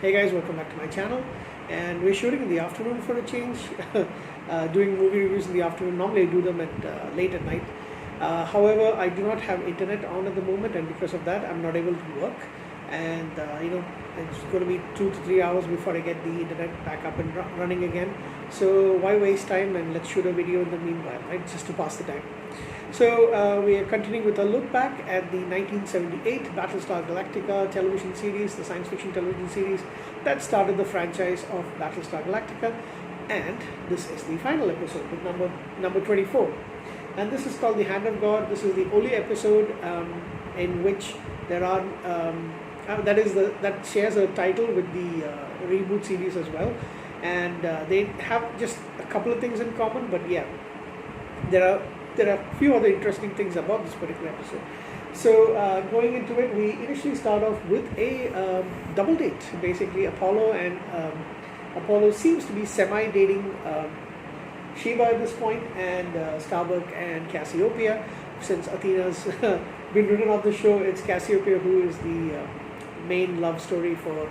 Hey guys, welcome back to my channel. And we're shooting in the afternoon for a change. Doing movie reviews in the afternoon. Normally I do them at late at night. However, I do not have internet on at the moment, and because of that I'm not able to work. And it's going to be 2 to 3 hours before I get the internet back up and running again. So why waste time, and let's shoot a video in the meanwhile, right? Just to pass the time. So we are continuing with a look back at the 1978 Battlestar Galactica television series, the science fiction television series that started the franchise of Battlestar Galactica, and this is the final episode with number 24. And this is called The Hand of God. This is the only episode in which there are that shares a title with the reboot series as well, and they have just a couple of things in common. But yeah, there are a few other interesting things about this particular episode. So going into it, we initially start off with a double date. Basically, Apollo seems to be semi-dating Sheba at this point, and Starbuck and Cassiopeia. Since Athena's been written off the show, it's Cassiopeia who is the main love story for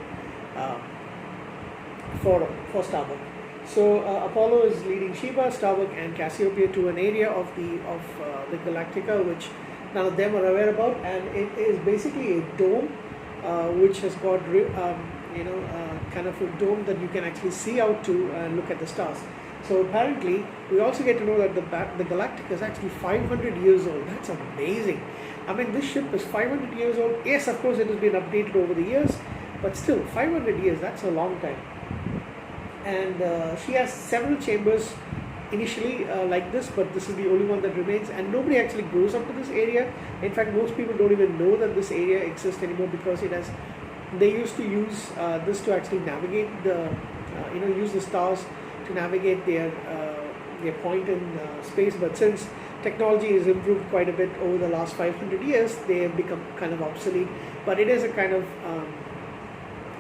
Starbuck. So Apollo is leading Sheba, Starbuck, and Cassiopeia to an area of the Galactica which none of them are aware about, and it is basically a dome which has got kind of a dome that you can actually see out to and look at the stars. So apparently, we also get to know that the Galactica is actually 500 years old. That's amazing. I mean, this ship is 500 years old. Yes, of course, it has been updated over the years, but still, 500 years, that's a long time. And she has several chambers initially like this, but this is the only one that remains, and nobody actually goes up to this area. In fact, most people don't even know that this area exists anymore, because they used to use this to actually navigate use the stars to navigate their point in space. But since technology has improved quite a bit over the last 500 years, they have become kind of obsolete. But it is a kind of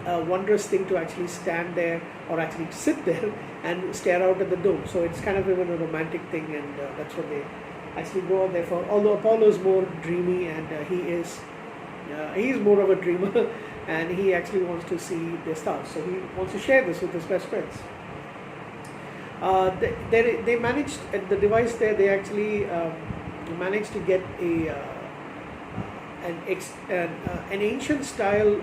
a wondrous thing to actually stand there, or actually sit there and stare out at the dome. So it's kind of even a romantic thing, and that's what they actually go out there for. Although Apollo is more dreamy, and he is more of a dreamer, and he actually wants to see the stars. So he wants to share this with his best friends. They managed at the device there. They actually managed to get an ancient style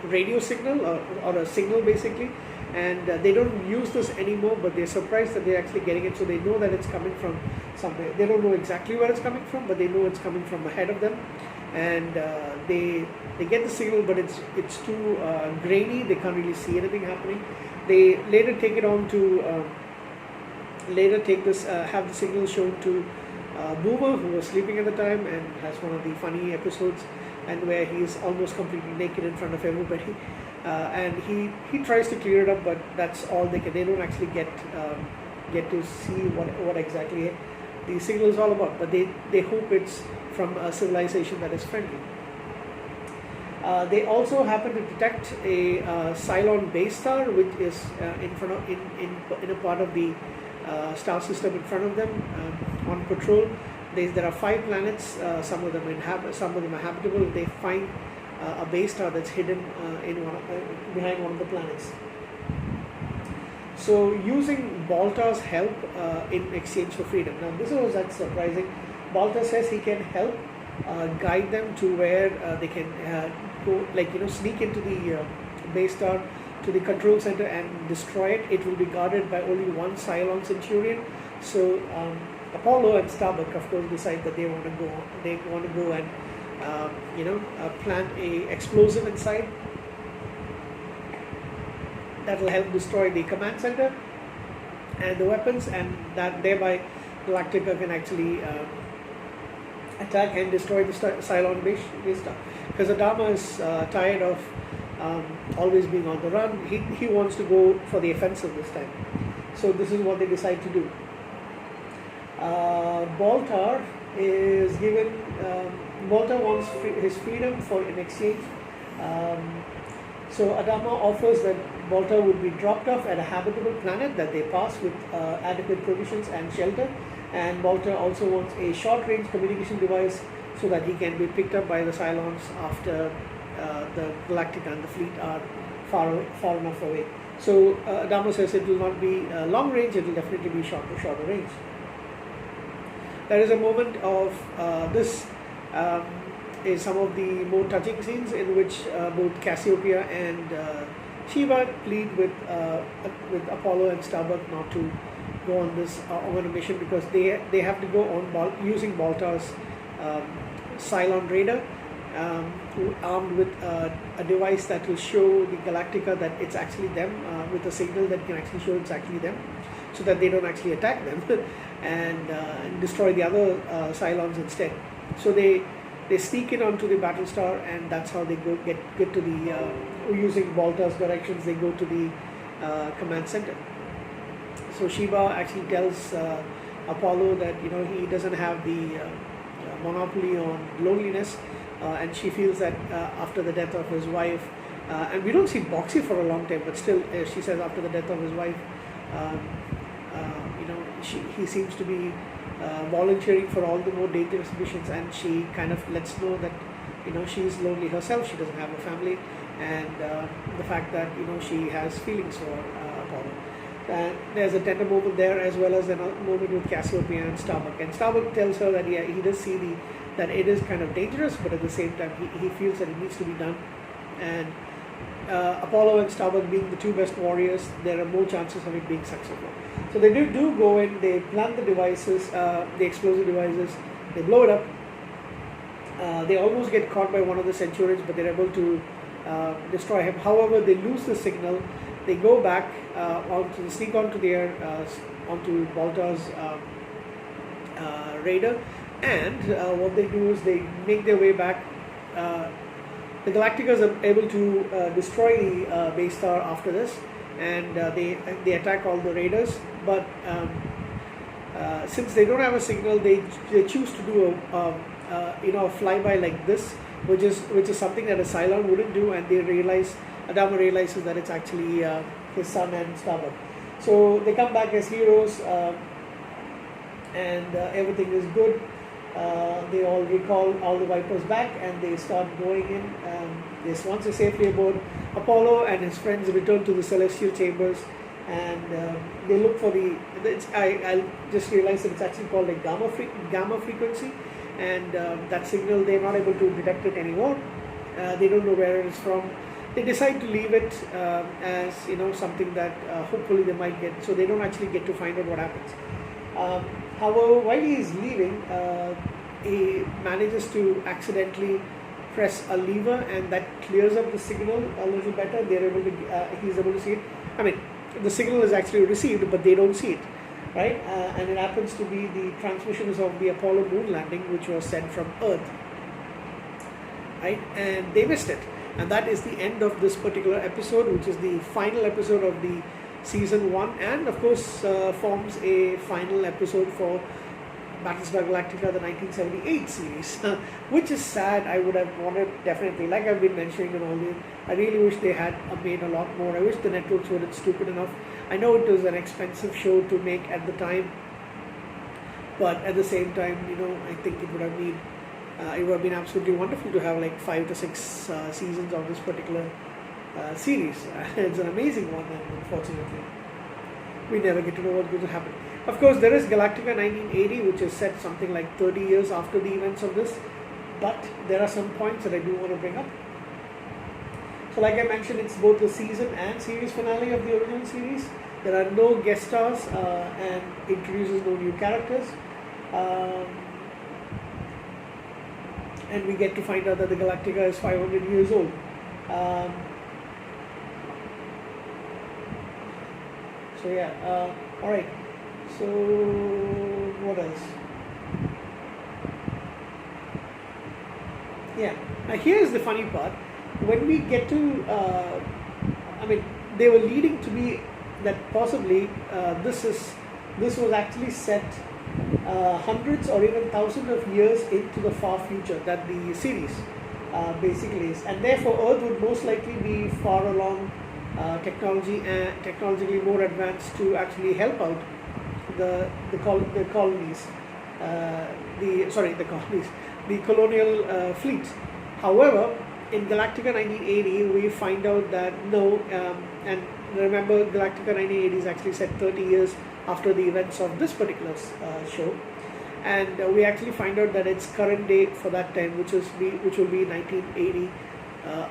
radio signal, or a signal basically, and they don't use this anymore, but they're surprised that they're actually getting it. So they know that it's coming from somewhere. They don't know exactly where it's coming from, but they know it's coming from ahead of them, and they get the signal, but it's too grainy. They can't really see anything happening. They later take it on to have the signal shown to Boomer, who was sleeping at the time, and has one of the funny episodes, and where he is almost completely naked in front of everybody, and he tries to clear it up, but that's all they can. They don't actually get to see what exactly the signal is all about, but they hope it's from a civilization that is friendly. They also happen to detect a Cylon base star, which is in a part of the star system in front of them, on patrol. There are 5 planets. Some of them are habitable. They find a base star that's hidden behind one of the planets. So using Baltar's help in exchange for freedom. Now this was that surprising. Baltar says he can help guide them to where they can go, sneak into the base star, to the control center, and destroy it. It will be guarded by only one Cylon Centurion. So Apollo and Starbuck, of course, decide that they want to go and plant a explosive inside that will help destroy the command center and the weapons, and that thereby Galactica can actually attack and destroy the Cylon base star. Because Adama is tired of always being on the run. He wants to go for the offensive this time. So this is what they decide to do. Baltar is given. Baltar wants his freedom in exchange. So Adama offers that Baltar would be dropped off at a habitable planet that they pass with adequate provisions and shelter. And Baltar also wants a short-range communication device so that he can be picked up by the Cylons after the Galactica and the fleet are far enough away. So Adamo says it will not be long range; it will definitely be shorter range. There is a moment of this is some of the more touching scenes in which both Cassiopeia and Shiva plead with Apollo and Starbuck not to go on this on a mission, because they have to go on using Baltar's Cylon radar, armed with a device that will show the Galactica that it's actually them, with a signal that can actually show it's actually them, so that they don't actually attack them and destroy the other Cylons instead. So they sneak in onto the Battlestar, and that's how they get to the using Baltar's directions. They go to the command center. So Shiva actually tells Apollo that he doesn't have the monopoly on loneliness, and she feels that after the death of his wife, and we don't see Boxy for a long time, but still she says after the death of his wife, he seems to be volunteering for all the more dangerous missions, and she kind of lets know that she's lonely herself. She doesn't have a family, and the fact that she has feelings for Apollo. There's a tender moment there, as well as a moment with Cassiopeia and Starbuck. And Starbuck tells her that he does see that it is kind of dangerous, but at the same time he feels that it needs to be done. And Apollo and Starbuck being the two best warriors, there are more chances of it being successful. So they do go in, they plant the devices, the explosive devices, they blow it up. They almost get caught by one of the Centurions, but they're able to destroy him. However, they lose the signal. They go back sneak onto the air, onto Baltar's radar, and what they do is they make their way back. The Galacticas are able to destroy the base star after this, and they attack all the raiders. But since they don't have a signal, they choose to do a flyby like this, which is something that a Cylon wouldn't do, and Adamo realizes that it's actually his son and Starbuck. So they come back as heroes, and everything is good. They all recall all the Vipers back, and they start going in. Once they're safely aboard, Apollo and his friends return to the celestial chambers, and they look for I just realized that it's actually called a gamma frequency, and that signal they're not able to detect it anymore. They don't know where it is from. They decide to leave it as something that hopefully they might get, so they don't actually get to find out what happens. However, while he is leaving, he manages to accidentally press a lever, and that clears up the signal a little better. He's able to see it. I mean, the signal is actually received, but they don't see it, right? And it happens to be the transmissions of the Apollo moon landing, which was sent from Earth, right? And they missed it. And that is the end of this particular episode, which is the final episode of the season 1, and of course forms a final episode for Battlestar Galactica, the 1978 series, which is sad. I would have wanted, definitely, like I've been mentioning and all this, I really wish they had made a lot more. I wish the networks weren't stupid enough. I know it was an expensive show to make at the time, but at the same time, I think it would have been absolutely wonderful to have like 5 to 6 seasons of this particular series. It's an amazing one, and unfortunately we never get to know what's going to happen. Of course, there is Galactica 1980, which is set something like 30 years after the events of this, but there are some points that I do want to bring up. So like I mentioned, it's both the season and series finale of the original series. There are no guest stars and introduces no new characters. And we get to find out that the Galactica is 500 years old. So yeah, alright, so what else? Yeah, now here's the funny part. When we get to, they were leading to be that possibly this was actually set hundreds or even thousands of years into the far future that the series basically is, and therefore Earth would most likely be far along technologically more advanced to actually help out the colonies, the colonial fleet. However, in Galactica 1980, we find out that no, and remember, Galactica 1980 is actually set 30 years after the events of this particular show, and we actually find out that it's current day for that time, which will be 1980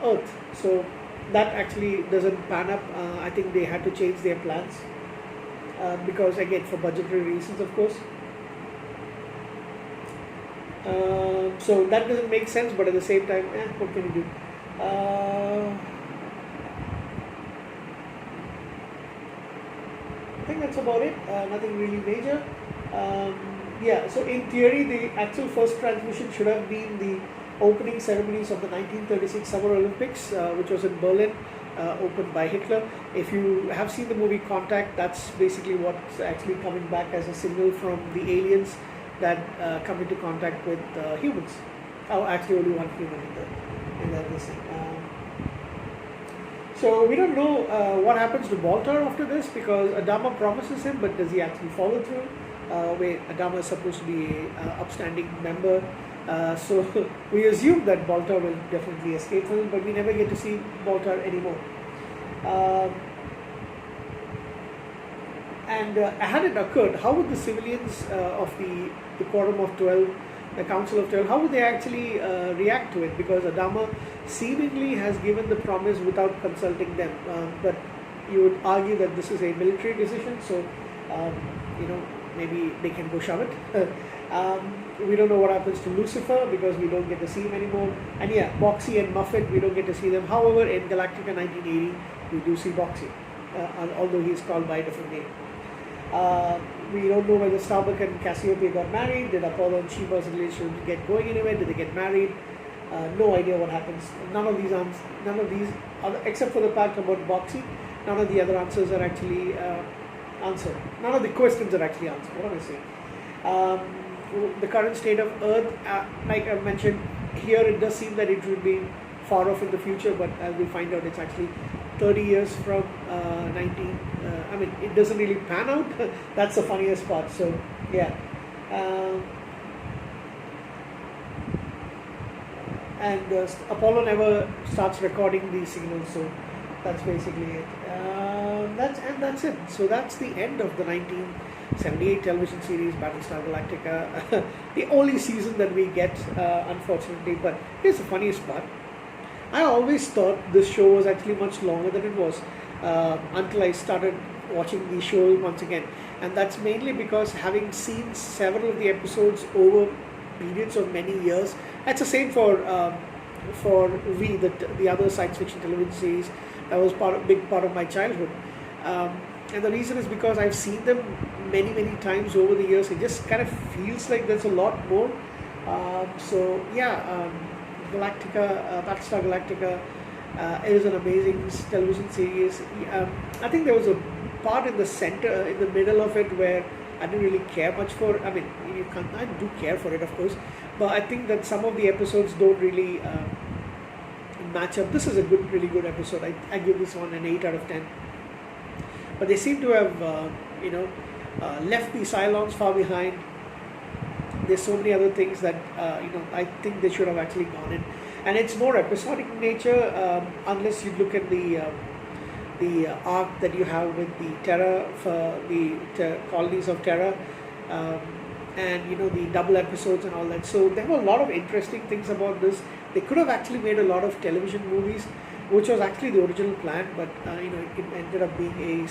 Earth. So that actually doesn't pan up. I think they had to change their plans because again for budgetary reasons, of course. So that doesn't make sense, but at the same time, what can you do? I think that's about it. Nothing really major. Yeah, so in theory, the actual first transmission should have been the opening ceremonies of the 1936 Summer Olympics, which was in Berlin, opened by Hitler. If you have seen the movie Contact, that's basically what's actually coming back as a signal from the aliens that come into contact with humans. Oh, actually only one human in that thing. So we don't know what happens to Baltar after this, because Adama promises him, but does he actually follow through? Where Adama is supposed to be an upstanding member. So we assume that Baltar will definitely escape from him, but we never get to see Baltar anymore. And had it occurred, how would the civilians of the Quorum of 12, the Council of 12, how would they actually react to it? Because Adama seemingly has given the promise without consulting them. But you would argue that this is a military decision, so maybe they can go shove it. We don't know what happens to Lucifer because we don't get to see him anymore. And yeah, Boxy and Muffet, we don't get to see them. However, in Galactica 1980, we do see Boxy, although he's called by a different name. We don't know whether Starbuck and Cassiopeia got married. Did Apollo and Sheba's relationship get going anywhere? Did they get married? No idea what happens. None of these, except for the part about Boxy, none of the other answers are actually answered. None of the questions are actually answered. What am I saying? The current state of Earth, like I mentioned, here it does seem that it will be far off in the future, but as we find out, it's actually 30 years from it doesn't really pan out. That's the funniest part. So, yeah. And Apollo never starts recording these signals, so that's basically it. That's it. So that's the end of the 1978 television series Battlestar Galactica. The only season that we get, unfortunately. But here's the funniest part. I always thought this show was actually much longer than it was until I started watching the show once again. And that's mainly because having seen several of the episodes over periods of many years, that's the same for V, the other science fiction television series that was big part of my childhood. And the reason is because I've seen them many times over the years. It just kind of feels like there's a lot more. Battlestar Galactica is an amazing television series. I think there was a part in the middle of it where I didn't really care much for. I mean, I do care for it, of course, but I think that some of the episodes don't really match up. This is a really good episode. I give this one an 8 out of 10. But they seem to have, left the Cylons far behind. There's so many other things that I think they should have actually gone in, and it's more episodic in nature. Unless you look at the arc that you have with the Terra for the colonies of Terra, and the double episodes and all that. So there were a lot of interesting things about this. They could have actually made a lot of television movies, which was actually the original plan, but it ended up being it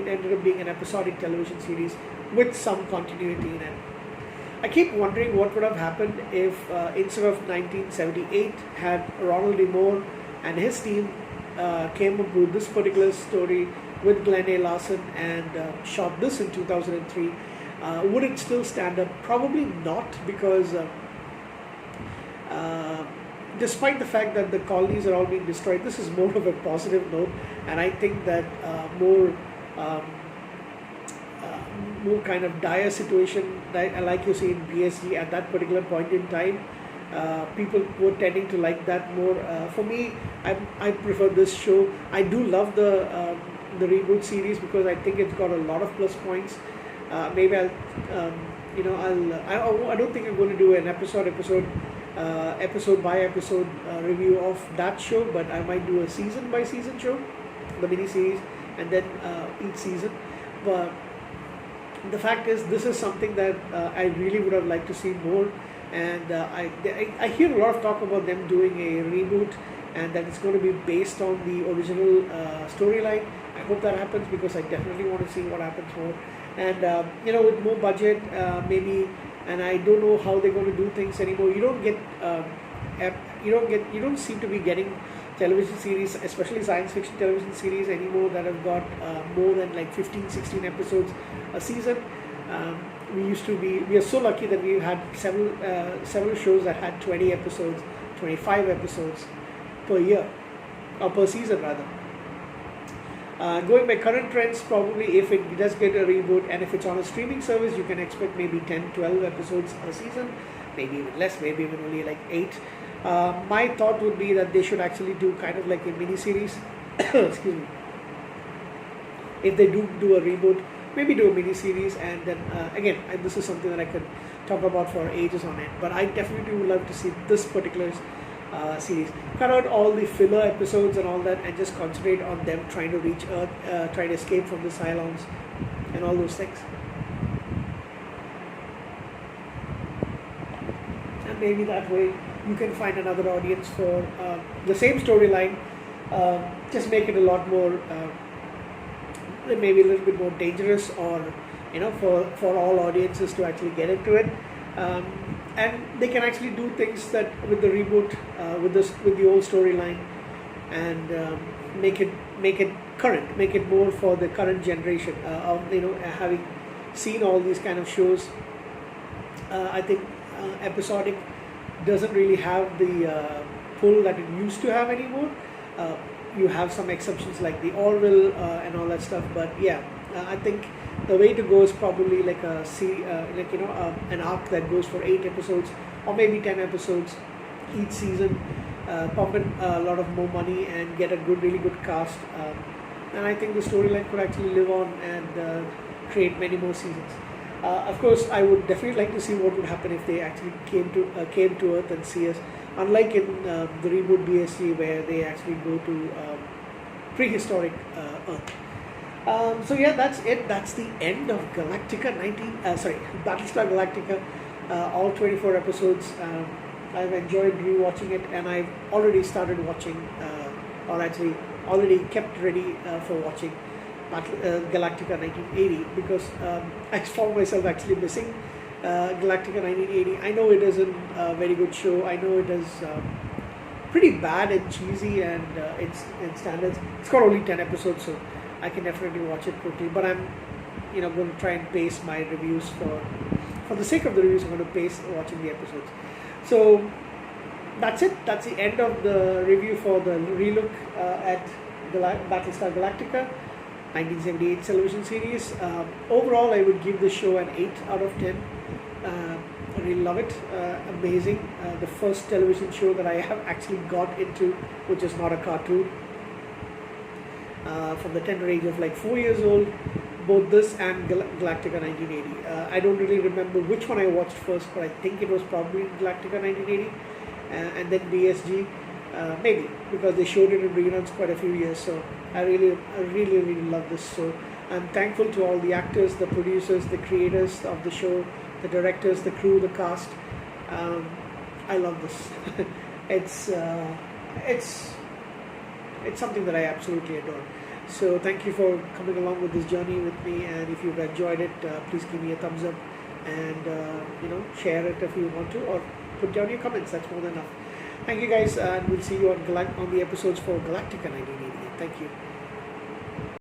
ended up being an episodic television series with some continuity in it. I keep wondering what would have happened if instead of 1978 had Ronald D. Moore and his team came up with this particular story with Glenn A. Larson and shot this in 2003. Would it still stand up? Probably not, because despite the fact that the colonies are all being destroyed, this is more of a positive note, and I think that more kind of dire situation, like you see in BSG at that particular point in time, people were tending to like that more. For me, I prefer this show. I do love the reboot series because I think it's got a lot of plus points. Maybe I don't think I'm going to do an episode episode by episode review of that show, but I might do a season by season show, the mini series, and then each season. But the fact is, this is something that I really would have liked to see more, and I hear a lot of talk about them doing a reboot, and that it's going to be based on the original storyline. I hope that happens because I definitely want to see what happens more. And with more budget, maybe, and I don't know how they're going to do things anymore. You don't seem to be getting television series, especially science fiction television series anymore, that have got more than like 15, 16 episodes a season. We are so lucky that we've had several shows that had 20 episodes, 25 episodes per year, or per season rather. Going by current trends, probably if it does get a reboot and if it's on a streaming service, you can expect maybe 10, 12 episodes a season, maybe even less, maybe even only like 8. My thought would be that they should actually do kind of like a mini series. Excuse me. If they do a reboot, maybe do a mini series, and then again, this is something that I could talk about for ages on end. But I definitely would love to see this particular series. Cut out all the filler episodes and all that, and just concentrate on them trying to reach Earth, trying to escape from the Cylons, and all those things. And maybe that way you can find another audience for the same storyline. Just make it a lot more, maybe a little bit more dangerous, or for all audiences to actually get into it. And they can actually do things that with the reboot, with the old storyline, and make it current, make it more for the current generation. Having seen all these kind of shows, I think episodic doesn't really have the pull that it used to have anymore. You have some exceptions like the Orville and all that stuff, but yeah, I think the way to go is probably like an arc that goes for 8 episodes or maybe 10 episodes each season. Pump in a lot of more money and get a really good cast, and I think the storyline could actually live on and create many more seasons. Of course, I would definitely like to see what would happen if they actually came to Earth and see us. Unlike in the reboot BSG, where they actually go to prehistoric Earth. So yeah, that's it. That's the end of Battlestar Galactica. All 24 episodes. I've enjoyed rewatching it, and I've already started watching, or actually already kept ready for watching Galactica 1980, because I found myself actually missing Galactica 1980. I know it isn't a very good show. I know it is pretty bad and cheesy, and its standards. It's got only 10 episodes, so I can definitely watch it quickly. But I'm, going to try and pace my reviews for the sake of the reviews. I'm going to pace watching the episodes. So that's it. That's the end of the review for the relook at Battlestar Galactica 1978 television series. Overall, I would give the show an 8 out of 10. I really love it. Amazing. The first television show that I have actually got into, which is not a cartoon. From the tender age of like 4 years old, both this and Galactica 1980. I don't really remember which one I watched first, but I think it was probably Galactica 1980, and then BSG, maybe, because they showed it in reruns quite a few years. So I really love this. So I'm thankful to all the actors, the producers, the creators of the show, the directors, the crew, the cast. I love this. It's something that I absolutely adore. So thank you for coming along with this journey with me, and if you've enjoyed it, please give me a thumbs up, and share it if you want to, or put down your comments. That's more than enough. Thank you guys, and we'll see you on the episodes for Galactica 1980. Thank you.